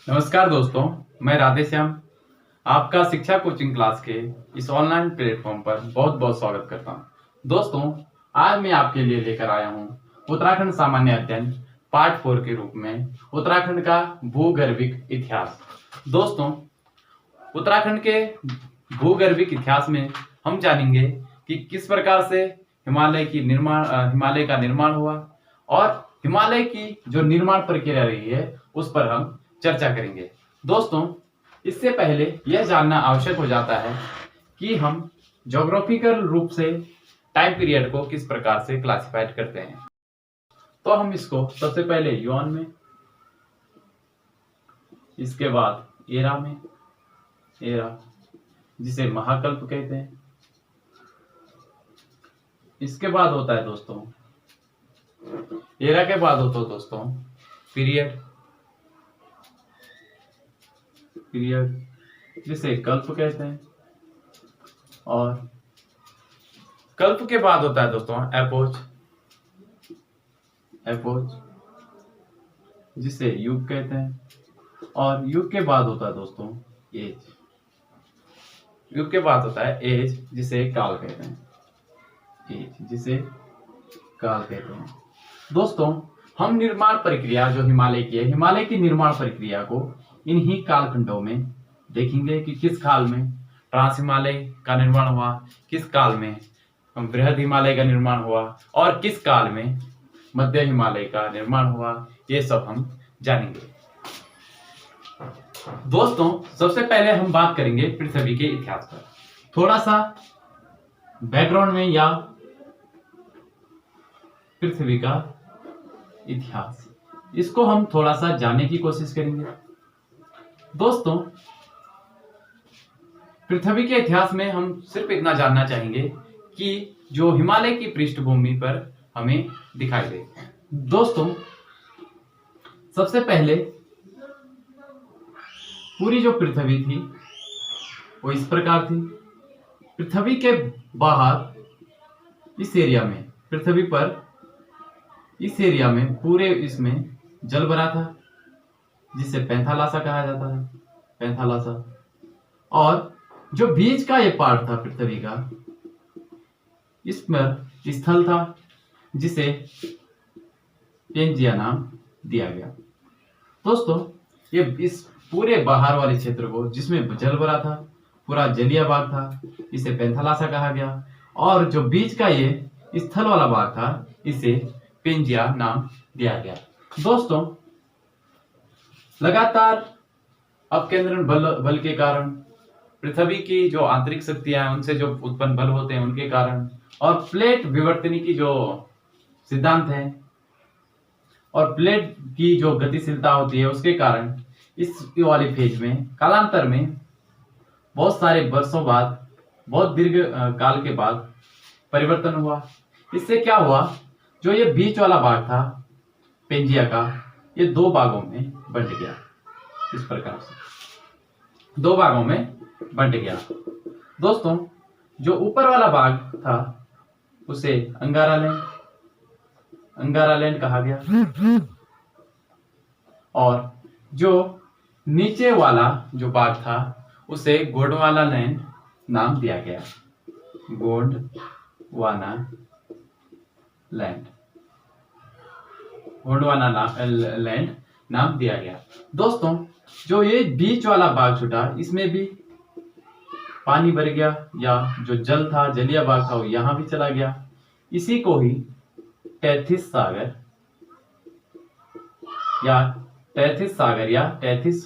नमस्कार दोस्तों, मैं राधेश्याम आपका शिक्षा कोचिंग क्लास के इस ऑनलाइन प्लेटफॉर्म पर बहुत बहुत स्वागत करता हूं। दोस्तों, आज मैं आपके लिए लेकर आया हूं उत्तराखंड सामान्य अध्ययन पार्ट 4 के रूप में उत्तराखंड का भूगर्भिक इतिहास। दोस्तों, उत्तराखंड के भूगर्भिक इतिहास में हम जानेंगे कि किस प्रकार से हिमालय का निर्माण हुआ और हिमालय की जो निर्माण प्रक्रिया रही है उस पर हम चर्चा करेंगे। दोस्तों, इससे पहले यह जानना आवश्यक हो जाता है कि हम ज्योग्राफिकल रूप से टाइम पीरियड को किस प्रकार से क्लासिफाइड करते हैं। तो हम इसको सबसे पहले युआन में, इसके बाद एरा में, एरा जिसे महाकल्प कहते हैं, इसके बाद होता है दोस्तों एरा के बाद होता है दोस्तों पीरियड, जिसे कल्प कहते हैं, और कल्प के बाद होता है दोस्तों एपोच जिसे युग कहते हैं, और युग के बाद होता है दोस्तों एज, युग के बाद होता है एज जिसे काल कहते हैं, एज जिसे काल कहते हैं। दोस्तों, हम निर्माण प्रक्रिया जो हिमालय की निर्माण प्रक्रिया को इन्हीं कालखंडों में देखेंगे कि किस काल में ट्रांस हिमालय का निर्माण हुआ, किस काल में बृहद हिमालय का निर्माण हुआ और किस काल में मध्य हिमालय का निर्माण हुआ। ये सब हम जानेंगे। दोस्तों, सबसे पहले हम बात करेंगे पृथ्वी के इतिहास पर। थोड़ा सा बैकग्राउंड में या पृथ्वी का इतिहास, इसको हम थोड़ा सा जानने की कोशिश करेंगे। दोस्तों, पृथ्वी के इतिहास में हम सिर्फ इतना जानना चाहेंगे कि जो हिमालय की पृष्ठभूमि पर हमें दिखाई दे। दोस्तों, सबसे पहले पूरी जो पृथ्वी थी वो इस प्रकार थी। पृथ्वी के बाहर इस एरिया में, पृथ्वी पर इस एरिया में पूरे इसमें जल भरा था जिसे पैंथालासा कहा जाता है, पैंथालासा। और जो बीच का ये पार्ट था पृथ्वी का, इसमें स्थल था जिसे पेंजिया नाम दिया गया। दोस्तों, ये इस पूरे बाहर वाले क्षेत्र को जिसमें जल भरा था, पूरा जलीय भाग था, इसे पैंथालासा कहा गया। और जो बीच का ये स्थल वाला भाग था, इसे पेंजिया नाम दिया गया। दोस्तों, लगातार अपकेंद्रण बल के कारण, पृथ्वी की जो आंतरिक शक्तियां हैं उनसे जो उत्पन्न बल होते हैं उनके कारण, और प्लेट विवर्तनिकी जो सिद्धांत है और प्लेट की जो गतिशीलता होती है उसके कारण इस वाली फेज में कालांतर में बहुत सारे वर्षों बाद, बहुत दीर्घ काल के बाद परिवर्तन हुआ। इससे क्या हुआ, जो ये बीच वाला भाग था पेंजिया का, ये दो भागों में बंट गया। इस प्रकार से दो भागों में बंट गया। दोस्तों, जो ऊपर वाला भाग था उसे अंगारालैंड कहा गया, और जो नीचे वाला जो भाग था उसे गोंडवाना लैंड नाम दिया गया, गोंडवाना लैंड नाम दिया गया। दोस्तों, जो ये बीच वाला भाग छूटा, इसमें भी पानी भर गया, या जो जल था, जलीय भाग था, वो यहां भी चला गया। इसी को ही टैथिस सागर या टैथिस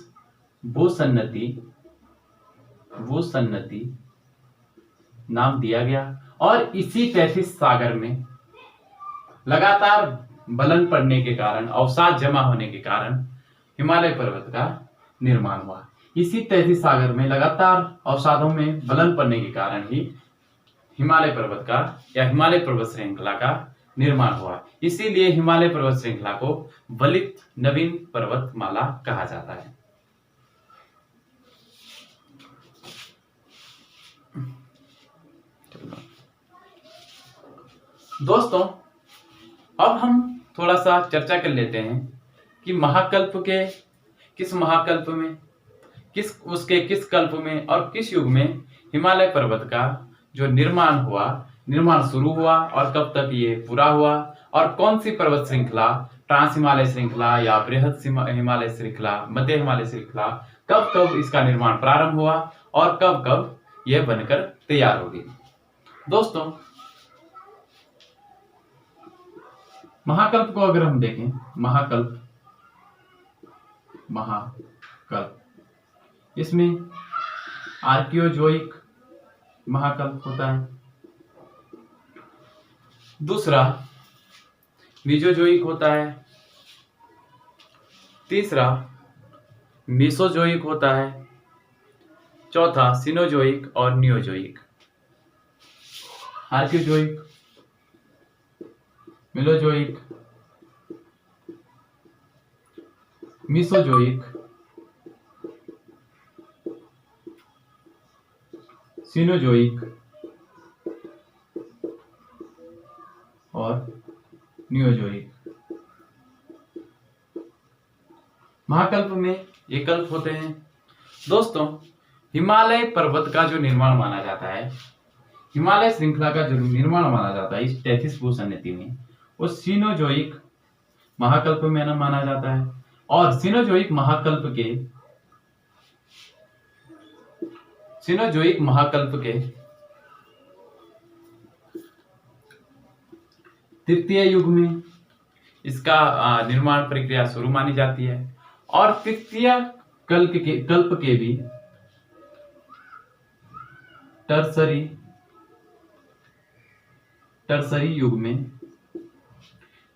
भूसन्नति नाम दिया गया। और इसी टैथिस सागर में लगातार बलन पड़ने के कारण, अवसाद जमा होने के कारण हिमालय पर्वत का निर्माण हुआ। इसी तैतीस सागर में लगातार अवसादों में बलन पड़ने के कारण ही हिमालय पर्वत का या हिमालय पर्वत श्रृंखला का निर्माण हुआ। इसीलिए हिमालय पर्वत श्रृंखला को वलित नवीन पर्वतमाला कहा जाता है। दोस्तों, अब हम थोड़ा सा चर्चा कर लेते हैं कि महाकल्प किस महाकल्प में, किस कल्प में और किस युग में हिमालय पर्वत का जो निर्माण शुरू हुआ और कब तक ये पूरा हुआ, और कौन सी पर्वत श्रृंखला, ट्रांस हिमालय श्रृंखला या बृहद हिमालय श्रृंखला, मध्य हिमालय श्रृंखला, कब कब इसका निर्माण प्रारंभ हुआ और कब कब यह बनकर तैयार होगी। दोस्तों, महाकल्प को अगर हम देखें, महाकल्प इसमें आर्कियोजोइक महाकल्प होता है, दूसरा मीजोजोइक होता है, तीसरा मेसोजोइक होता है, चौथा सिनोजोइक और नियोजोइक। आर्कियोजोइक, मेलोजोइक, मीसोजोइक, सिनोजोइक और नियोजोइक। महाकल्प में ये कल्प होते हैं। दोस्तों, हिमालय पर्वत का जो निर्माण माना जाता है, हिमालय श्रृंखला का जो निर्माण माना जाता है इस तैतीस भूसन्निधि में, वो सिनोजोइक महाकल्प में न माना जाता है। और सिनोजोइक महाकल्प के तृतीय युग में इसका निर्माण प्रक्रिया शुरू मानी जाती है, और तृतीय कल्प के भी टर्सरी युग में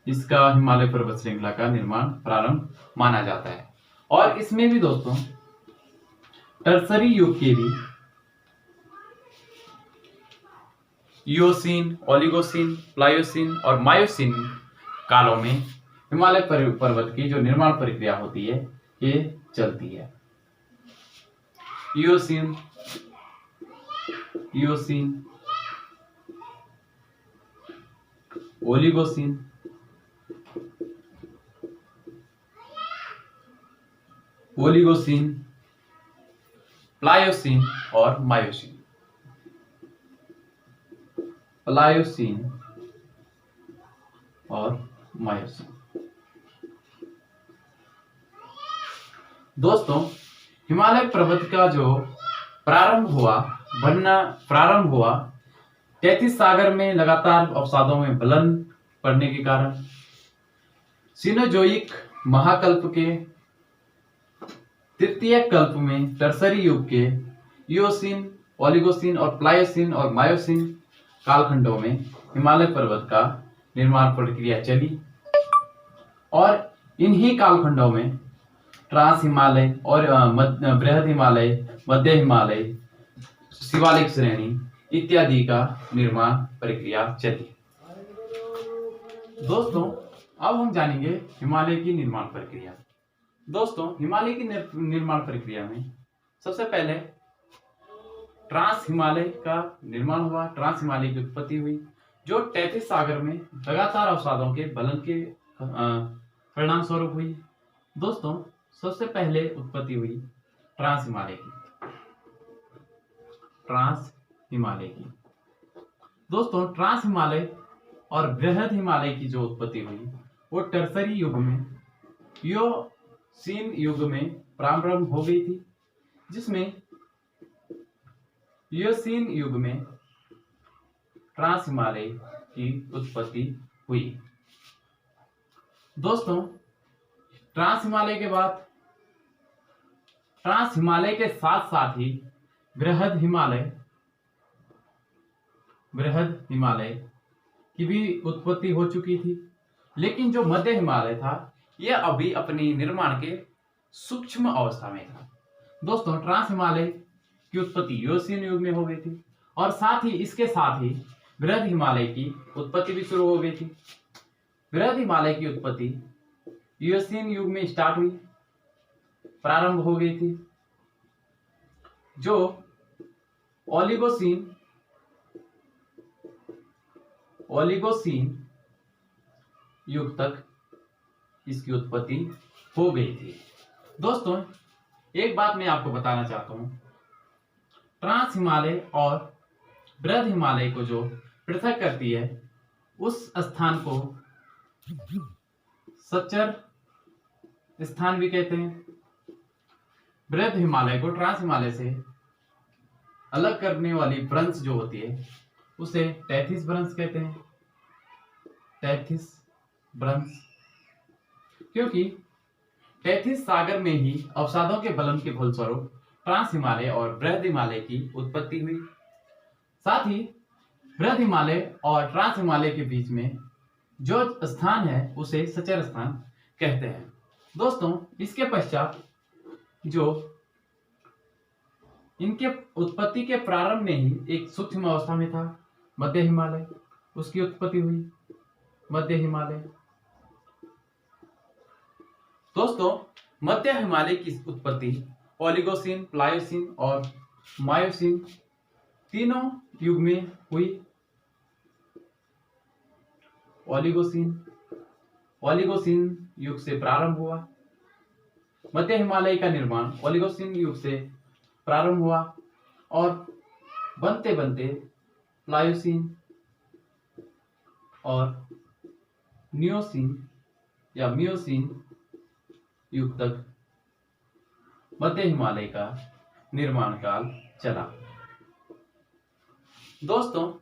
इसका हिमालय पर्वत श्रृंखला का निर्माण प्रारंभ माना जाता है। और इसमें भी दोस्तों टर्सरी युग के भी इओसीन, ओलिगोसीन, प्लायोसीन और मायोसीन कालों में हिमालय पर्वत की जो निर्माण प्रक्रिया होती है ये चलती है। इओसीन, ओलिगोसीन, प्लायोसीन और मायोसीन। दोस्तों, हिमालय पर्वत का जो प्रारंभ हुआ 33 सागर में लगातार अवसादों में गलन पड़ने के कारण सिनोजोइक महाकल्प के तृतीय कल्प में टर्सरी युग के इओसीन, ओलिगोसीन और प्लायोसीन और मायोसीन कालखंडों में हिमालय पर्वत का निर्माण प्रक्रिया चली, और इन्हीं कालखंडों में ट्रांस हिमालय और बृहद हिमालय, मध्य हिमालय, शिवालिक श्रेणी इत्यादि का निर्माण प्रक्रिया चली। दोस्तों, अब हम जानेंगे हिमालय की निर्माण प्रक्रिया। दोस्तों, हिमालय की निर्माण प्रक्रिया में सबसे पहले ट्रांस हिमालय का निर्माण हुआ, ट्रांस हिमालय की उत्पत्ति हुई, जो 33 सागर में लगातार अवसादों के गलन के परिणाम स्वरूप हुई। दोस्तों, सबसे पहले उत्पत्ति हुई ट्रांस हिमालय की। दोस्तों, ट्रांस हिमालय और बृहद हिमालय की जो उत्पत्ति हुई वो टर्सरी युग में, इओसीन युग में प्रारंभ हो गई थी, जिसमें इओसीन युग में ट्रांस हिमालय की उत्पत्ति हुई। दोस्तों, ट्रांस हिमालय के बाद ट्रांस हिमालय के साथ साथ ही बृहद हिमालय की भी उत्पत्ति हो चुकी थी, लेकिन जो मध्य हिमालय था यह अभी अपनी निर्माण के सूक्ष्म अवस्था में था। दोस्तों, ट्रांस हिमालय की उत्पत्ति इओसीन युग में हो गई थी, और साथ ही इसके साथ ही बृहद हिमालय की उत्पत्ति भी शुरू हो गई थी। बृहद हिमालय की उत्पत्ति इओसीन युग में स्टार्ट हुई, प्रारंभ हो गई थी, जो ओलिगोसीन युग तक इसकी उत्पत्ति हो गई थी। दोस्तों एक बात मैं आपको बताना चाहता हूँ, ट्रांस हिमालय और बृहद हिमालय को जो पृथक करती है उस स्थान को सच्चर स्थान भी कहते हैं। बृहद हिमालय को ट्रांस हिमालय से अलग करने वाली ब्रंश जो होती है उसे तैथिस ब्रंश कहते हैं। तैथिस ब्रंश, क्योंकि तैथिस सागर में ही अवसादों के बलन के फलस्वरूप ट्रांस हिमालय और बृहद हिमालय की उत्पत्ति हुई। साथ ही बृहद हिमालय और ट्रांस हिमालय के बीच में जो स्थान है उसे सचर स्थान कहते हैं। दोस्तों इसके पश्चात जो इनके उत्पत्ति के प्रारंभ में ही एक सूक्ष्म अवस्था में था मध्य हिमालय, उसकी उत्पत्ति हुई मध्य हिमालय। दोस्तों मध्य हिमालय की उत्पत्ति ओलिगोसीन, प्लायोसीन और मायोसीन तीनों युग में हुई। ओलिगोसीन युग से प्रारंभ हुआ। मध्य हिमालय का निर्माण ओलिगोसीन युग से प्रारंभ हुआ और बनते बनते प्लायोसीन और नियोसीन या मियोसीन युग तक मध्य हिमालय का निर्माण काल चला। दोस्तों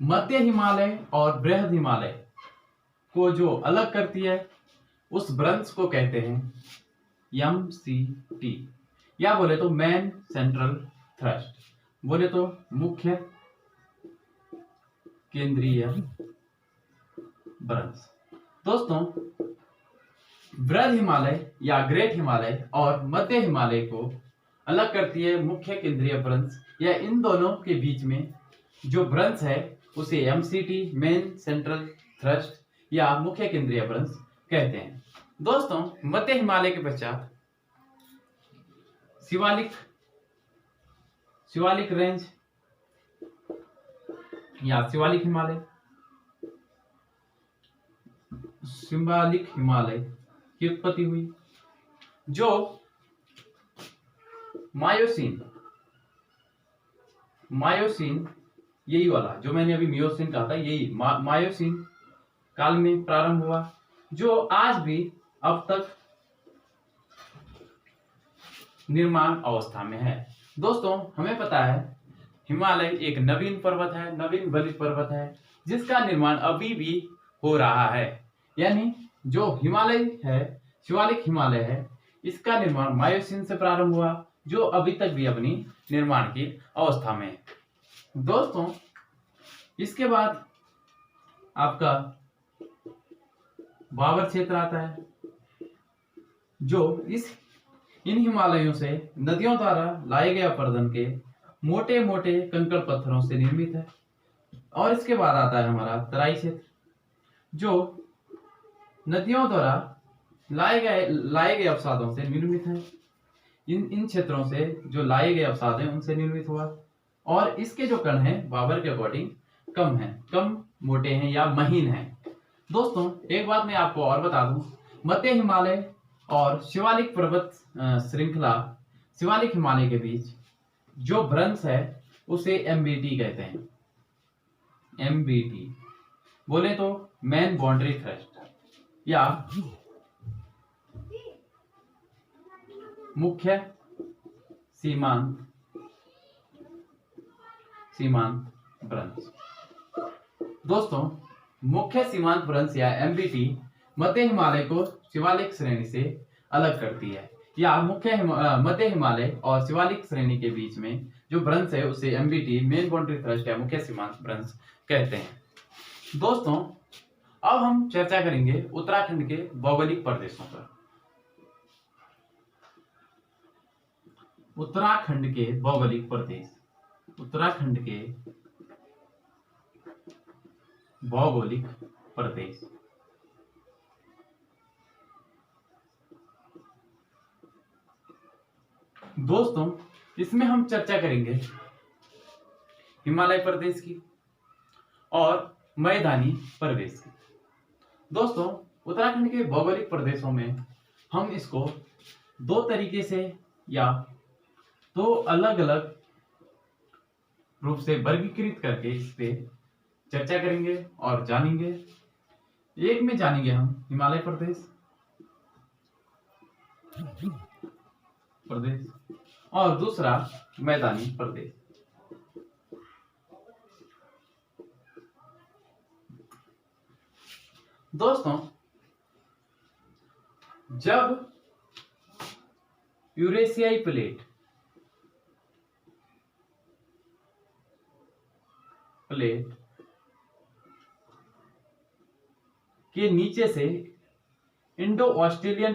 मध्य हिमालय और बृहद हिमालय को जो अलग करती है उस ब्रंश को कहते हैं MCT, या बोले तो मेन सेंट्रल थ्रस्ट, बोले तो मुख्य केंद्रीय ब्रंश। दोस्तों बृहद हिमालय या ग्रेट हिमालय और मध्य हिमालय को अलग करती है मुख्य केंद्रीय ब्रंश, या इन दोनों के बीच में जो ब्रंश है उसे MCT मेन सेंट्रल थ्रस्ट या मुख्य केंद्रीय ब्रंश कहते हैं। दोस्तों मध्य हिमालय के पश्चात शिवालिक रेंज या शिवालिक हिमालय की उत्पत्ति हुई, जो मायोसीन यही वाला जो मैंने अभी मियोसीन कहा था, यही मायोसीन काल में प्रारंभ हुआ, जो आज भी अब तक निर्माण अवस्था में है। दोस्तों हमें पता है हिमालय एक नवीन पर्वत है, नवीन बलित पर्वत है, जिसका निर्माण अभी भी हो रहा है। यानी जो हिमालय है, शिवालिक हिमालय है, इसका निर्माण मायोसीन से प्रारंभ हुआ, जो अभी तक भी अपनी निर्माण की अवस्था में है। दोस्तों इसके बाद आपका बाबर क्षेत्र आता है, जो इन हिमालयों से नदियों द्वारा लाए गए अपरदन के मोटे मोटे कंकड़ पत्थरों से निर्मित है। और इसके बाद आता है हमारा तराई क्षेत्र, जो नदियों द्वारा लाए गए अवसादों से निर्मित है। इन क्षेत्रों से जो लाए गए अवसाद हैं उनसे निर्मित हुआ, और इसके जो कण हैं बाबर के अकॉर्डिंग कम मोटे हैं या महीन हैं। दोस्तों एक बात मैं आपको और बता दूं, मध्य हिमालय और शिवालिक पर्वत श्रृंखला शिवालिक हिमालय के बीच जो ब्रंश है उसे MBT कहते हैं। MBT बोले तो मेन बाउंड्री थ्रस्ट या मुख्य सीमांत ब्रंश। दोस्तों मुख्य सीमांत ब्रंश या MBT मध्य हिमालय को शिवालिक श्रेणी से अलग करती है, या मध्य हिमालय और शिवालिक श्रेणी के बीच में जो ब्रंश है उसे MBT मेन बाउंड्री थ्रस्ट या मुख्य सीमांत ब्रंश कहते हैं। दोस्तों अब हम चर्चा करेंगे उत्तराखंड के भौगोलिक प्रदेशों पर। उत्तराखंड के भौगोलिक प्रदेश, उत्तराखंड के भौगोलिक प्रदेश। दोस्तों इसमें हम चर्चा करेंगे हिमालय प्रदेश की और मैदानी प्रदेश की। दोस्तों उत्तराखंड के भौगोलिक प्रदेशों में हम इसको दो तरीके से या दो अलग अलग रूप से वर्गीकृत करके इस पे चर्चा करेंगे और जानेंगे। एक में जानेंगे हम हिमालय प्रदेश और दूसरा मैदानी प्रदेश। दोस्तों, जब यूरेशियाई प्लेट के नीचे से इंडो ऑस्ट्रेलियन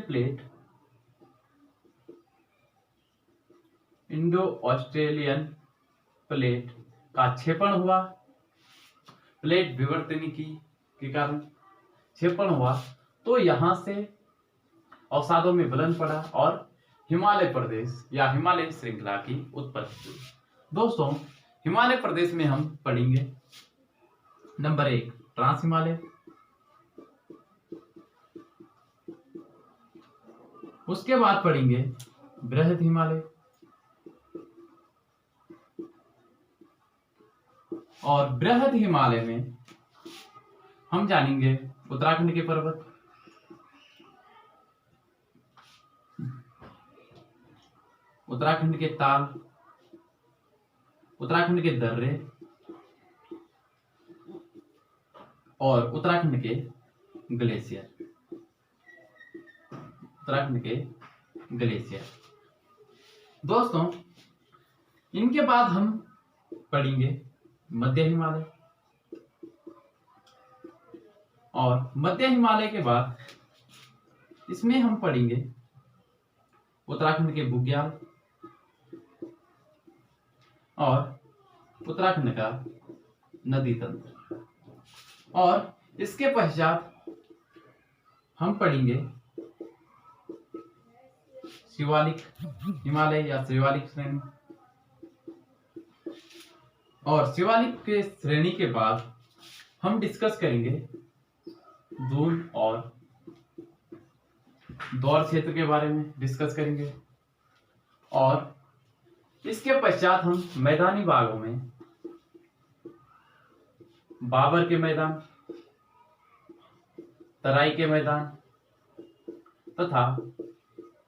प्लेट का क्षेपण हुआ, प्लेट विवर्तनिकी के कारण क्षेपण हुआ, तो यहां से अवसादों में विलयन पड़ा और हिमालय प्रदेश या हिमालय श्रृंखला की उत्पत्ति हुई। दोस्तों, हिमालय प्रदेश में हम पढ़ेंगे नंबर 1 ट्रांस हिमालय, उसके बाद पढ़ेंगे बृहद हिमालय, और बृहद हिमालय में हम जानेंगे उत्तराखंड के पर्वत, उत्तराखंड के ताल, उत्तराखंड के दर्रे और उत्तराखंड के ग्लेशियर। दोस्तों, इनके बाद हम पढ़ेंगे मध्य हिमालय, और मध्य हिमालय के बाद इसमें हम पढ़ेंगे उत्तराखंड के बुग्याल और उत्तराखंड का नदी तंत्र, और इसके पश्चात हम पढ़ेंगे शिवालिक हिमालय या शिवालिक श्रेणी, और शिवालिक के श्रेणी के बाद हम डिस्कस करेंगे दून और दौर क्षेत्र के बारे में डिस्कस करेंगे, और इसके पश्चात हम मैदानी भागों में बाबर के मैदान, तराई के मैदान तथा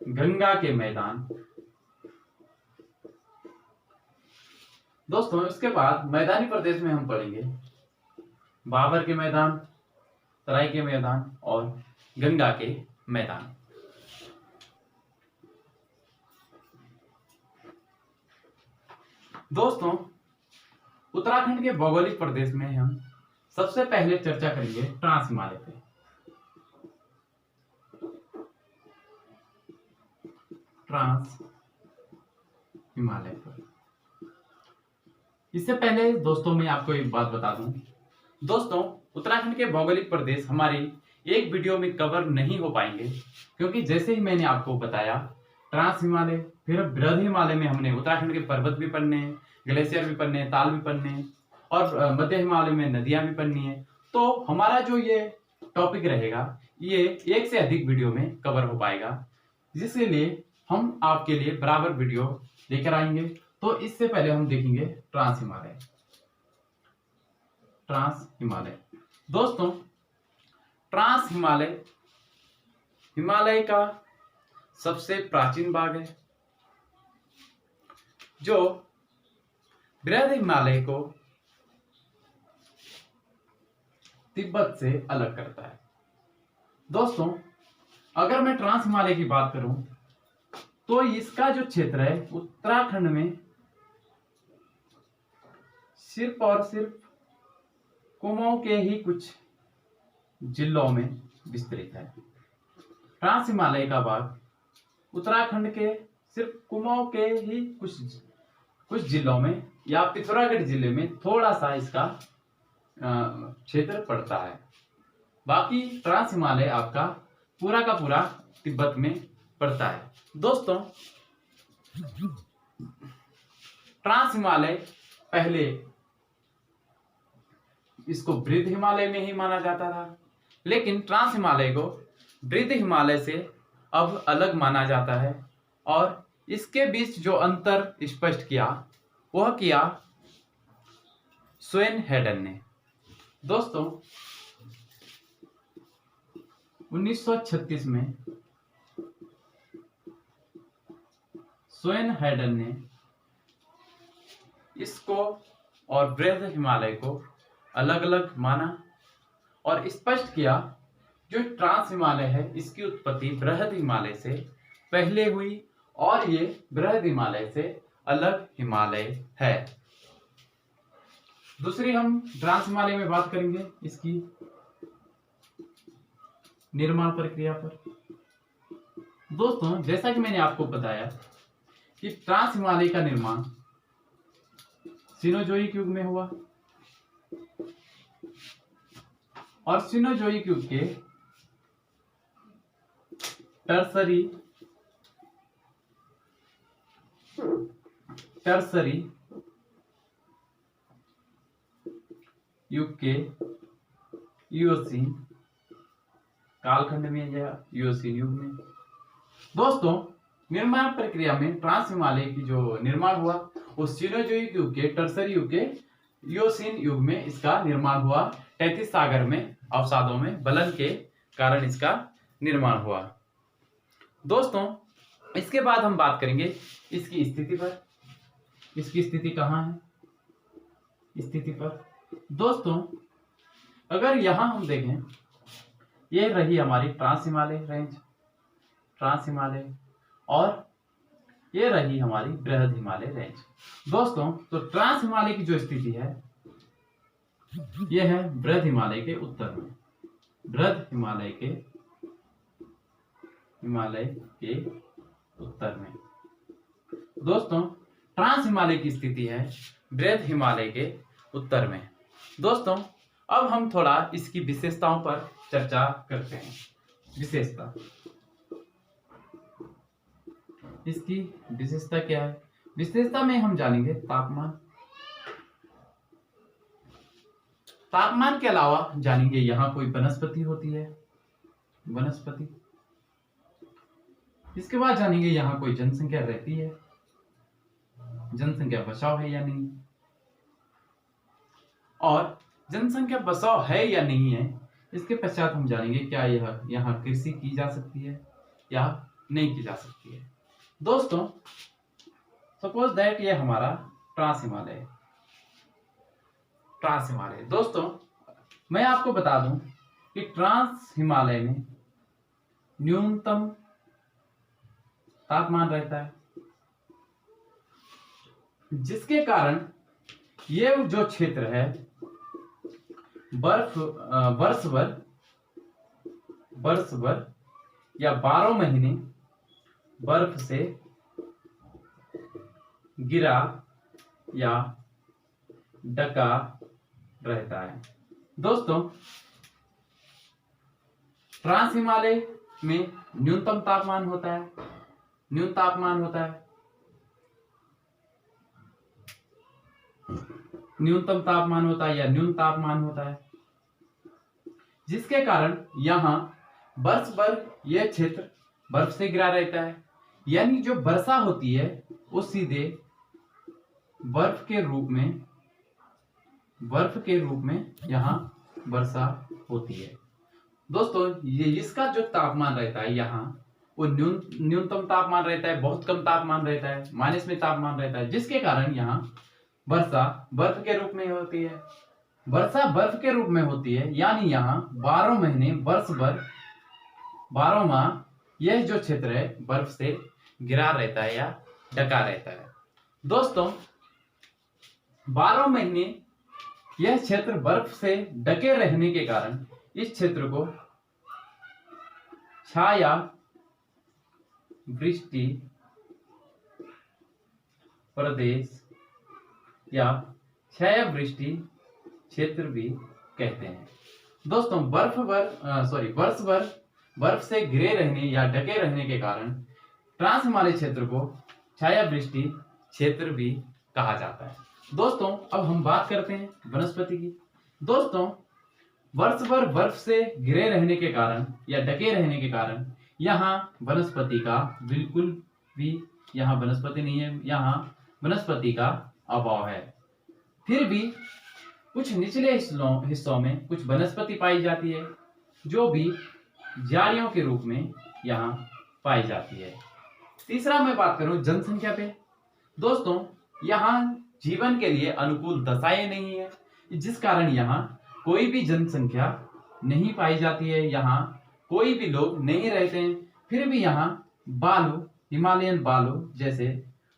गंगा के मैदान। दोस्तों, इसके बाद मैदानी प्रदेश में हम पढ़ेंगे बाबर के मैदान, तराई के मैदान और गंगा के मैदान। दोस्तों, उत्तराखंड के भौगोलिक प्रदेश में हम सबसे पहले चर्चा करेंगे ट्रांस हिमालय पे। ट्रांस हिमालय पर इससे पहले दोस्तों मैं आपको एक बात बता दूं। दोस्तों, उत्तराखंड के भौगोलिक प्रदेश हमारी एक वीडियो में कवर नहीं हो पाएंगे, क्योंकि जैसे ही मैंने आपको बताया ट्रांस हिमालय, फिर बृहद हिमालय में हमने उत्तराखंड के पर्वत भी पढ़ने हैं, ग्लेशियर भी पढ़ने हैं, ताल भी पढ़ने हैं, और मध्य हिमालय में नदियां भी पढ़नी है। तो हमारा जो ये टॉपिक रहेगा ये एक से अधिक वीडियो में कवर हो पाएगा, जिसलिए हम आपके लिए बराबर वीडियो लेकर आएंगे। तो इससे पहले हम देखेंगे ट्रांस हिमालय। दोस्तों, ट्रांस हिमालय का सबसे प्राचीन भाग है, जो बृहद हिमालय को तिब्बत से अलग करता है। दोस्तों, अगर मैं ट्रांस हिमालय की बात करूं तो इसका जो क्षेत्र है उत्तराखंड में सिर्फ और सिर्फ कुमाऊं के ही कुछ जिलों में विस्तृत है। ट्रांस हिमालय का भाग उत्तराखंड के सिर्फ कुमाऊं के ही कुछ जिलों में या पिथौरागढ़ जिले में थोड़ा सा इसका क्षेत्र पड़ता है। बाकी ट्रांस हिमालय आपका पूरा का पूरा तिब्बत में पड़ता है। दोस्तों, ट्रांस हिमालय पहले इसको बृहद हिमालय में ही माना जाता था, लेकिन ट्रांस हिमालय को बृहद हिमालय से अब अलग माना जाता है, और इसके बीच जो अंतर स्पष्ट किया वह किया स्वेनहेडन ने। दोस्तों 1936 में स्वेनहेडन ने इसको और बृहद हिमालय को अलग अलग माना और स्पष्ट किया जो ट्रांस हिमालय है इसकी उत्पत्ति बृहद हिमालय से पहले हुई और ये बृहद हिमालय से अलग हिमालय है। दूसरी हम ट्रांस हिमालय में बात करेंगे इसकी निर्माण प्रक्रिया पर। दोस्तों जैसा कि मैंने आपको बताया कि ट्रांस हिमालय का निर्माण सिनोजोइक युग में हुआ और सिनोजोइक युग के टर्सरी युग के इओसीन कालखंड में या इओसीन युग में। दोस्तों निर्माण प्रक्रिया में ट्रांस हिमालय की जो निर्माण हुआ वो सिनोजोइक युग के टर्सरी युग के इओसीन युग में इसका निर्माण हुआ। तैतीस सागर में अवसादों में बलन के कारण इसका निर्माण हुआ। दोस्तों इसके बाद हम बात करेंगे इसकी स्थिति पर। इसकी स्थिति कहाँ है? स्थिति पर दोस्तों अगर यहां हम देखें ये रही हमारी trans Himalaya range, trans Himalaya, और ये रही हमारी बृहद हिमालय रेंज। दोस्तों तो ट्रांस हिमालय की जो स्थिति है ये है बृहद हिमालय के उत्तर में, बृहद हिमालय के उत्तर में। दोस्तों ट्रांस हिमालय की स्थिति है बृहद हिमालय के उत्तर में। दोस्तों अब हम थोड़ा इसकी विशेषताओं पर चर्चा करते हैं। विशेषता, इसकी विशेषता क्या है? विशेषता में हम जानेंगे तापमान, तापमान के अलावा जानेंगे यहाँ कोई वनस्पति होती है, वनस्पति। इसके बाद जानेंगे यहाँ कोई जनसंख्या रहती है, जनसंख्या बचाव है या नहीं, और जनसंख्या बचाव है या नहीं है इसके पश्चात हम जानेंगे क्या यह यहाँ कृषि की जा सकती है या नहीं की जा सकती है। दोस्तों सपोज दैट ये हमारा ट्रांस हिमालय है, ट्रांस हिमालय। दोस्तों मैं आपको बता दूं कि ट्रांस हिमालय में न्यूनतम तापमान रहता है, जिसके कारण ये जो क्षेत्र है वर्ष भर या 12 महीने बर्फ से गिरा या ढका रहता है। दोस्तों ट्रांस हिमालय में न्यूनतम तापमान होता है, न्यूनतम तापमान होता है, न्यूनतम तापमान होता है या न्यून तापमान होता है, जिसके कारण यहाँ वर्ष भर यह क्षेत्र बर्फ से घिरा रहता है। यानी जो वर्षा होती है वो सीधे बर्फ के रूप में यहाँ वर्षा होती है। दोस्तों ये इसका जो तापमान रहता है यहाँ वो न्यूनतम तापमान रहता है, बहुत कम तापमान रहता है, माइनस में तापमान रहता है, जिसके कारण यहाँ वर्षा बर्फ के रूप में होती है। वर्षा बर्फ के रूप में होती है यानी यहाँ 12 महीने वर्ष भर 12 माह यह जो क्षेत्र है बर्फ से घिरा रहता है या ढका रहता है। दोस्तों 12 महीने यह क्षेत्र बर्फ से ढके रहने के कारण इस क्षेत्र को छाया वृष्टि प्रदेश या छाया वृष्टि क्षेत्र भी कहते हैं। दोस्तों वर्ष भर बर्फ से घिरे रहने या ढके रहने के कारण ट्रांस हिमालय क्षेत्र को छाया वृष्टि क्षेत्र भी कहा जाता है। दोस्तों अब हम बात करते हैं वनस्पति की। दोस्तों वर्ष भर बर्फ से घिरे रहने के कारण या ढके रहने के कारण यहाँ वनस्पति का बिल्कुल भी यहाँ वनस्पति नहीं है, यहाँ वनस्पति का अभाव है। फिर भी कुछ निचले हिस्सों में कुछ वनस्पति पाई जाती है, जो भी झाड़ियों के रूप में यहाँ पाई जाती है। तीसरा मैं बात करूं जनसंख्या पे। दोस्तों, यहाँ जीवन के लिए अनुकूल दशाएं नहीं है, जिस कारण यहाँ कोई भी जनसंख्या नहीं पाई जाती है, यहाँ कोई भी लोग नहीं रहते हैं। फिर भी यहाँ बालू, हिमालयन बालू जैसे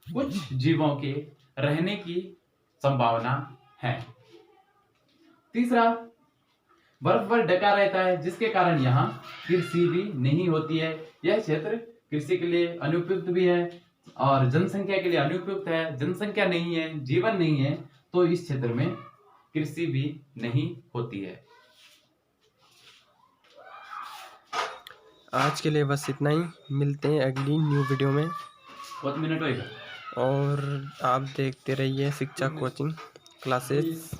कुछ जीवों के रहने की संभावना है। तीसरा, बर्फ पर ढका रहता है, जिसके कारण यहाँ कृषि भी नहीं होती है। यह क्षेत्र कृषि के लिए अनुपयुक्त भी है और जनसंख्या के लिए अनुपयुक्त है। जनसंख्या नहीं है, जीवन नहीं है, तो इस क्षेत्र में कृषि भी नहीं होती है। आज के लिए बस इतना ही। मिलते हैं अगली न्यू वीडियो में। बहुत मिनट होएगा। और आप देखते रहिए शिक्षा कोचिंग क्लासेस।